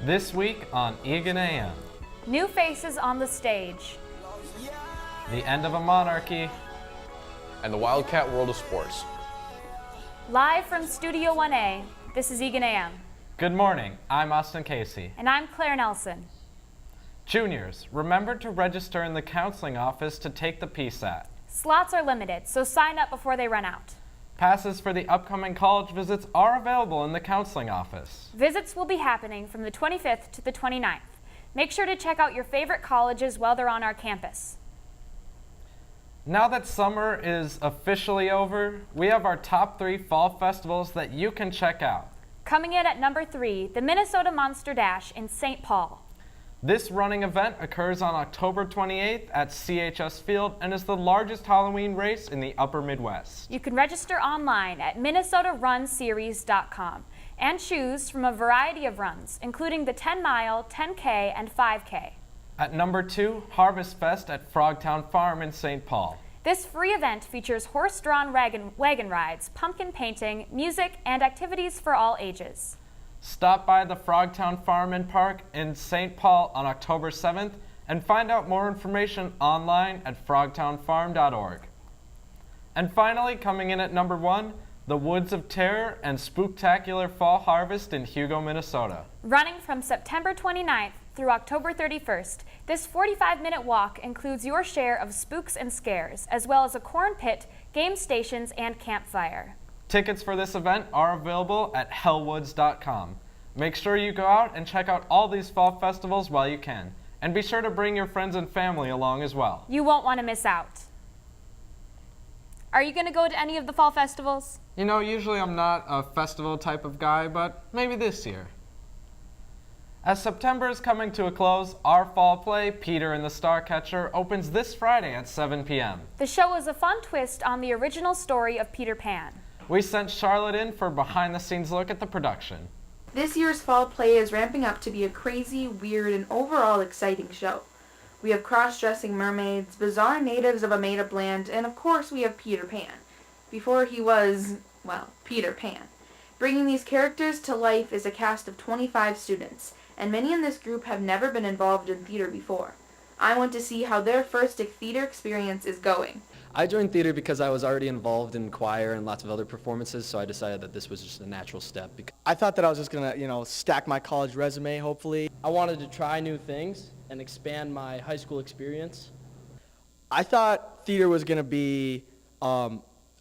This week on Eagan AM. New faces on the stage. The end of a monarchy. And the Wildcat world of sports. Live from Studio 1A, this is Eagan AM. Good morning, I'm Austin Casey. And I'm Claire Nelson. Juniors, remember to register in the counseling office to take the PSAT. Slots are limited, so sign up before they run out. Passes for the upcoming college visits are available in the counseling office. Visits will be happening from the 25th to the 29th. Make sure to check out your favorite colleges while they're on our campus. Now that summer is officially over, we have our top 3 fall festivals that you can check out. Coming in at number 3, the Minnesota Monster Dash in St. Paul. This running event occurs on October 28th at CHS Field and is the largest Halloween race in the upper Midwest. You can register online at minnesotarunseries.com and choose from a variety of runs, including the 10-mile, 10K, and 5K. At number 2, Harvest Fest at Frogtown Farm in St. Paul. This free event features horse-drawn wagon rides, pumpkin painting, music, and activities for all ages. Stop by the Frogtown Farm and Park in St. Paul on October 7th and find out more information online at frogtownfarm.org. And finally, coming in at number 1, the Woods of Terror and Spooktacular Fall Harvest in Hugo, Minnesota. Running from September 29th through October 31st, this 45-minute walk includes your share of spooks and scares, as well as a corn pit, game stations, and campfire. Tickets for this event are available at hellwoods.com. Make sure you go out and check out all these fall festivals while you can. And be sure to bring your friends and family along as well. You won't want to miss out. Are you going to go to any of the fall festivals? You know, usually I'm not a festival type of guy, but maybe this year. As September is coming to a close, our fall play, Peter and the Starcatcher, opens this Friday at 7 p.m. The show is a fun twist on the original story of Peter Pan. We sent Charlotte in for a behind-the-scenes look at the production. This year's fall play is ramping up to be a crazy, weird, and overall exciting show. We have cross-dressing mermaids, bizarre natives of a made-up land, and of course we have Peter Pan. Before he was, well, Peter Pan. Bringing these characters to life is a cast of 25 students, and many in this group have never been involved in theater before. I want to see how their first theater experience is going. I joined theater because I was already involved in choir and lots of other performances, so I decided that this was just a natural step. I thought that I was just going to, stack my college resume, hopefully. I wanted to try new things and expand my high school experience. I thought theater was going to be a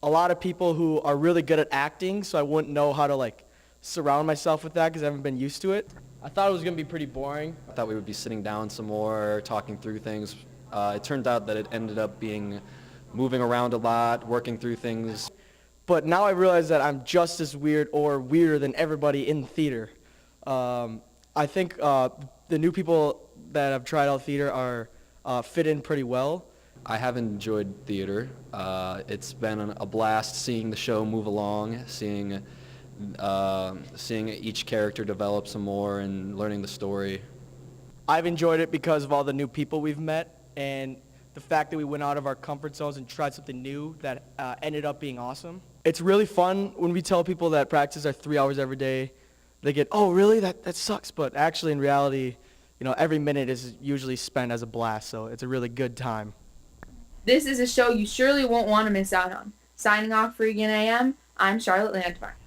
lot of people who are really good at acting, so I wouldn't know how to, surround myself with that because I haven't been used to it. I thought it was going to be pretty boring. I thought we would be sitting down some more, talking through things. It turned out that it ended up being moving around a lot, working through things. But now I realize that I'm just as weird or weirder than everybody in theater. I think the new people that have tried out theater are fit in pretty well. I have enjoyed theater. It's been a blast seeing the show move along, seeing each character develop some more and learning the story. I've enjoyed it because of all the new people we've met and the fact that we went out of our comfort zones and tried something new that ended up being awesome. It's really fun when we tell people that practice are 3 hours every day. They get, oh, really? That sucks. But actually, in reality, every minute is usually spent as a blast, so it's a really good time. This is a show you surely won't want to miss out on. Signing off for Eagan AM, I'm Charlotte Landmark.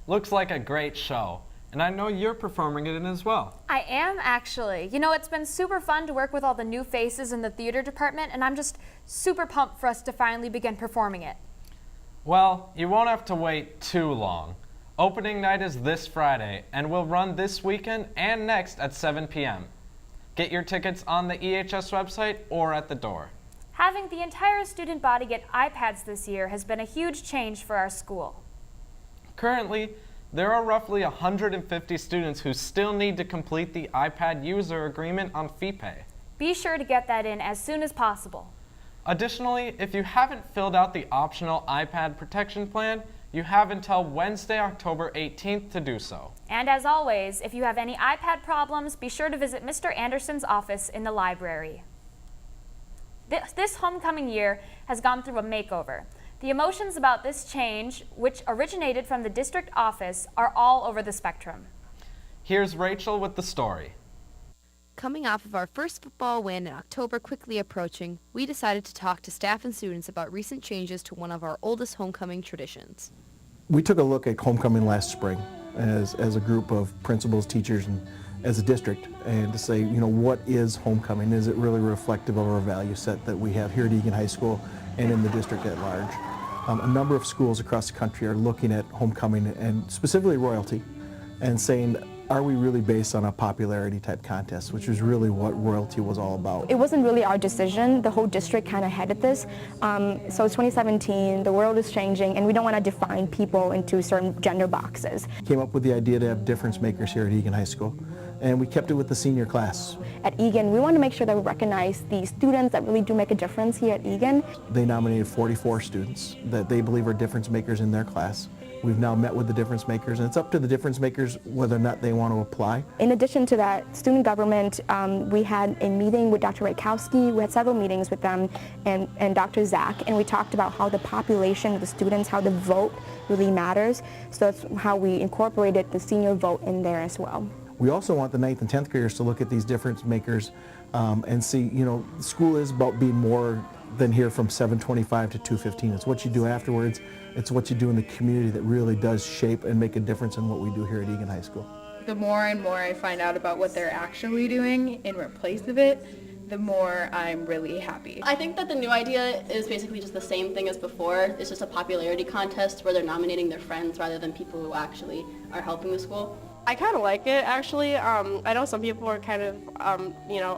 Looks like a great show. And I know you're performing it in as well. I am, actually. It's been super fun to work with all the new faces in the theater department, and I'm just super pumped for us to finally begin performing it. Well, you won't have to wait too long. Opening night is this Friday, and will run this weekend and next at 7 p.m. Get your tickets on the EHS website or at the door. Having the entire student body get iPads this year has been a huge change for our school. Currently, there are roughly 150 students who still need to complete the iPad user agreement on FeePay. Be sure to get that in as soon as possible. Additionally, if you haven't filled out the optional iPad protection plan, you have until Wednesday, October 18th to do so. And as always, if you have any iPad problems, be sure to visit Mr. Anderson's office in the library. This homecoming year has gone through a makeover. The emotions about this change, which originated from the district office, are all over the spectrum. Here's Rachel with the story. Coming off of our first football win and October quickly approaching, we decided to talk to staff and students about recent changes to one of our oldest homecoming traditions. We took a look at homecoming last spring as a group of principals, teachers, and as a district, and to say, what is homecoming? Is it really reflective of our value set that we have here at Eagan High School and in the district at large? A number of schools across the country are looking at homecoming and specifically royalty and saying, are we really based on a popularity type contest, which is really what royalty was all about. It wasn't really our decision. The whole district kind of headed this. So it's 2017, the world is changing, and we don't want to define people into certain gender boxes. Came up with the idea to have difference makers here at Eagan High School, and we kept it with the senior class. At Eagan, we want to make sure that we recognize the students that really do make a difference here at Eagan. They nominated 44 students that they believe are difference makers in their class. We've now met with the difference makers, and it's up to the difference makers whether or not they want to apply. In addition to that, student government, we had a meeting with Dr. Rakowski. We had several meetings with them and Dr. Zach, and we talked about how the population of the students, how the vote really matters. So that's how we incorporated the senior vote in there as well. We also want the 9th and 10th graders to look at these difference makers and see, school is about being more than here from 7:25 to 2:15. It's what you do afterwards. It's what you do in the community that really does shape and make a difference in what we do here at Eagan High School. The more and more I find out about what they're actually doing in replace of it, the more I'm really happy. I think that the new idea is basically just the same thing as before. It's just a popularity contest where they're nominating their friends rather than people who actually are helping the school. I kind of like it, actually. I know some people are kind of,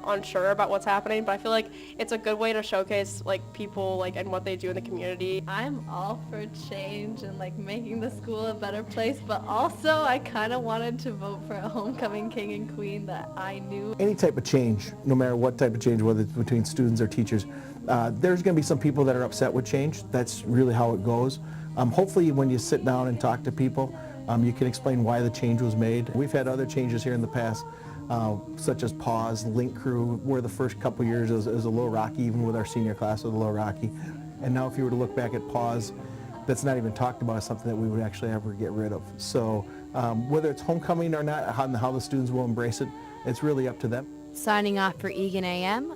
unsure about what's happening, but I feel like it's a good way to showcase people and what they do in the community. I'm all for change and making the school a better place, but also I kind of wanted to vote for a homecoming king and queen that I knew. Any type of change, no matter what type of change, whether it's between students or teachers, there's going to be some people that are upset with change. That's really how it goes. Hopefully when you sit down and talk to people, you can explain why the change was made. We've had other changes here in the past, such as Pause, Link Crew, where the first couple years it was a little rocky, even with our senior class, it was a little rocky. And now if you were to look back at Pause, that's not even talked about as something that we would actually ever get rid of. So whether it's homecoming or not, how the students will embrace it, it's really up to them. Signing off for Eagan AM,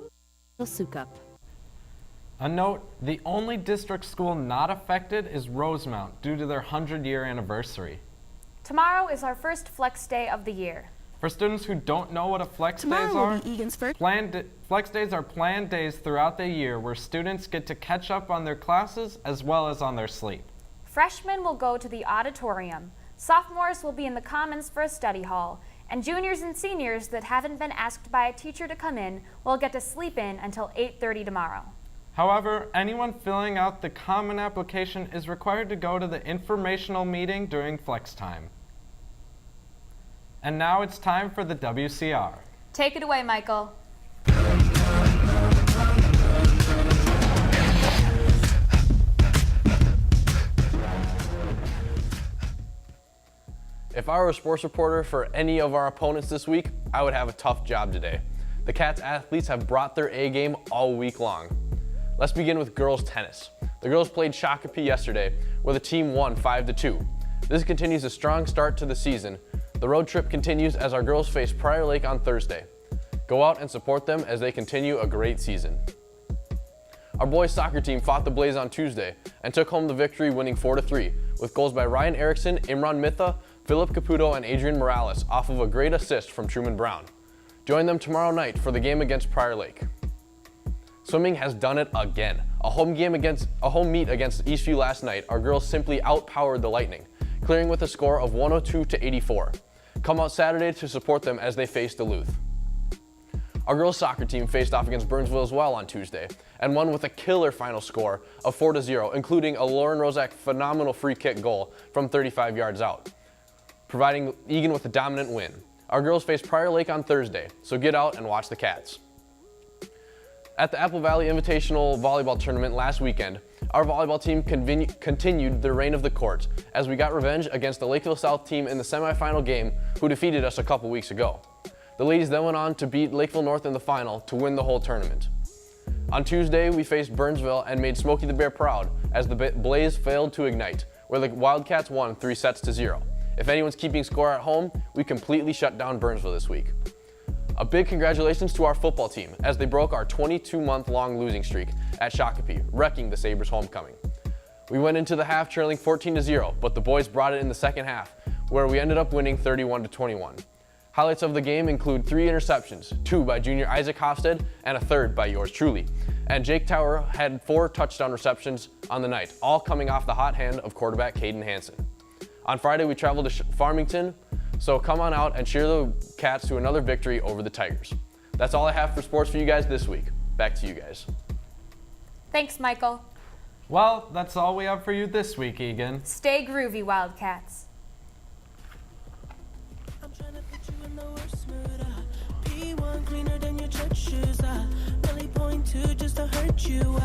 Sukup. A note, the only district school not affected is Rosemount due to their 100-year anniversary. Tomorrow is our first Flex Day of the year. For students who don't know what a Flex Days Tomorrow are, will be Eagan's first. Flex Days are planned days throughout the year where students get to catch up on their classes as well as on their sleep. Freshmen will go to the auditorium. Sophomores will be in the Commons for a study hall. And juniors and seniors that haven't been asked by a teacher to come in will get to sleep in until 8:30 tomorrow. However, anyone filling out the common application is required to go to the informational meeting during flex time. And now it's time for the WCR. Take it away, Michael. If I were a sports reporter for any of our opponents this week, I would have a tough job today. The Cats athletes have brought their A game all week long. Let's begin with girls tennis. The girls played Shakopee yesterday, where the team won 5-2. This continues a strong start to the season. The road trip continues as our girls face Prior Lake on Thursday. Go out and support them as they continue a great season. Our boys soccer team fought the Blaze on Tuesday and took home the victory, winning 4-3, with goals by Ryan Erickson, Imran Mitha, Philip Caputo, and Adrian Morales off of a great assist from Truman Brown. Join them tomorrow night for the game against Prior Lake. Swimming has done it again. A home meet against Eastview last night, our girls simply outpowered the Lightning, clearing with a score of 102-84. Come out Saturday to support them as they face Duluth. Our girls soccer team faced off against Burnsville as well on Tuesday and won with a killer final score of 4-0, including a Lauren Rozak phenomenal free kick goal from 35 yards out, providing Eagan with a dominant win. Our girls face Prior Lake on Thursday, so get out and watch the Cats. At the Apple Valley Invitational Volleyball Tournament last weekend, our volleyball team continued their reign of the court as we got revenge against the Lakeville South team in the semifinal game who defeated us a couple weeks ago. The ladies then went on to beat Lakeville North in the final to win the whole tournament. On Tuesday, we faced Burnsville and made Smokey the Bear proud as the Blaze failed to ignite, where the Wildcats won 3-0. If anyone's keeping score at home, we completely shut down Burnsville this week. A big congratulations to our football team as they broke our 22-month-long losing streak at Shakopee, wrecking the Sabres' homecoming. We went into the half trailing 14-0, but the boys brought it in the second half, where we ended up winning 31-21. Highlights of the game include 3 interceptions, 2 by junior Isaac Hofstad and a 3rd by yours truly. And Jake Tower had 4 touchdown receptions on the night, all coming off the hot hand of quarterback Caden Hansen. On Friday, we traveled to Farmington, so come on out and cheer the Cats to another victory over the Tigers. That's all I have for sports for you guys this week. Back to you guys. Thanks, Michael. Well, that's all we have for you this week, Eagan. Stay groovy, Wildcats. I'm trying to put you in the worst mood. P1 cleaner than your church shoes. Really point to just to hurt you.